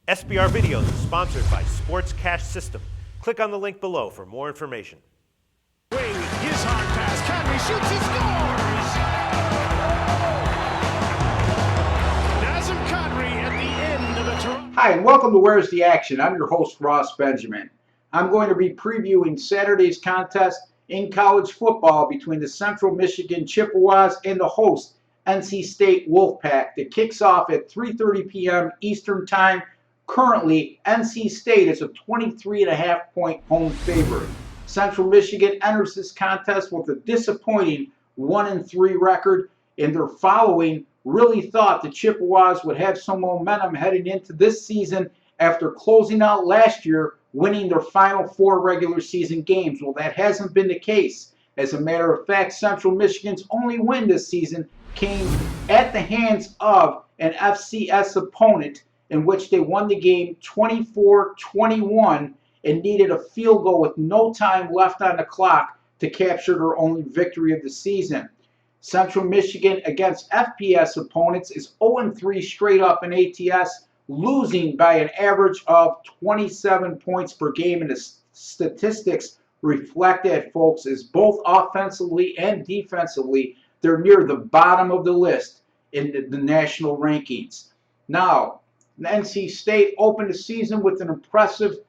SBR Videos is sponsored by Sports Cash System. Click on the link below for more information. His hard pass, Conry shoots, he scores! Nazem Conry at the end of a Toronto. Hi, and welcome to Where's the Action? I'm your host, Ross Benjamin. I'm going to be previewing Saturday's contest in college football between the Central Michigan Chippewas and the host, NC State Wolfpack, that kicks off at 3:30 p.m. Eastern Time. Currently, NC State is a 23.5-point home favorite. Central Michigan enters this contest with a disappointing 1-3 record, and their following really thought the Chippewas would have some momentum heading into this season after closing out last year, winning their final 4 regular season games. Well, that hasn't been the case. As a matter of fact, Central Michigan's only win this season came at the hands of an FCS opponent, in which they won the game 24-21 and needed a field goal with no time left on the clock to capture their only victory of the season. Central Michigan against FPS opponents is 0-3 straight up in ATS, losing by an average of 27 points per game, and the statistics reflect that, folks, is both offensively and defensively, they're near the bottom of the list in the national rankings. Now, NC State opened the season with an impressive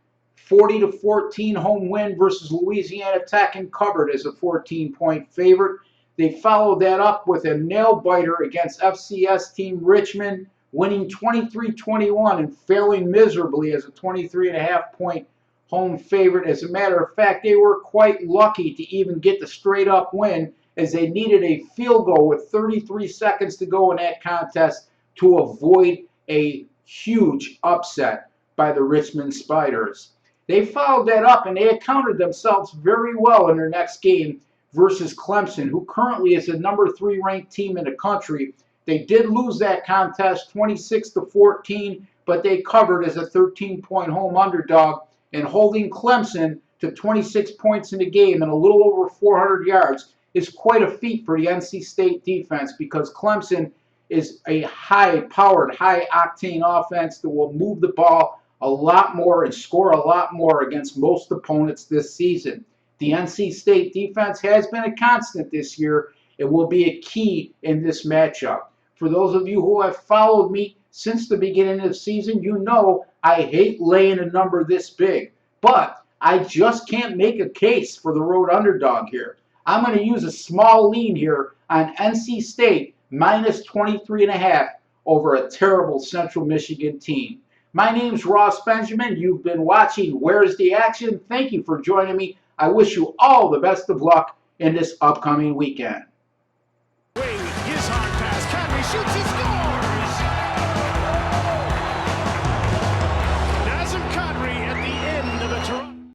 40-14 home win versus Louisiana Tech and covered as a 14-point favorite. They followed that up with a nail-biter against FCS team Richmond, winning 23-21 and failing miserably as a 23.5-point home favorite. As a matter of fact, they were quite lucky to even get the straight-up win, as they needed a field goal with 33 seconds to go in that contest to avoid a huge upset by the Richmond Spiders. They followed that up and they accounted themselves very well in their next game versus Clemson, who currently is the number 3 ranked team in the country. They did lose that contest 26-14, but they covered as a 13-point home underdog, and holding Clemson to 26 points in the game and a little over 400 yards is quite a feat for the NC State defense, because Clemson is a high-powered, high-octane offense that will move the ball a lot more and score a lot more against most opponents this season. The NC State defense has been a constant this year. It will be a key in this matchup. For those of you who have followed me since the beginning of the season, you know I hate laying a number this big. But I just can't make a case for the road underdog here. I'm going to use a small lean here on NC State minus 23.5 over a terrible Central Michigan team. My name's Ross Benjamin. You've been watching Where's the Action? Thank you for joining me. I wish you all the best of luck in this upcoming weekend. His hard pass, Conry shoots, he scores!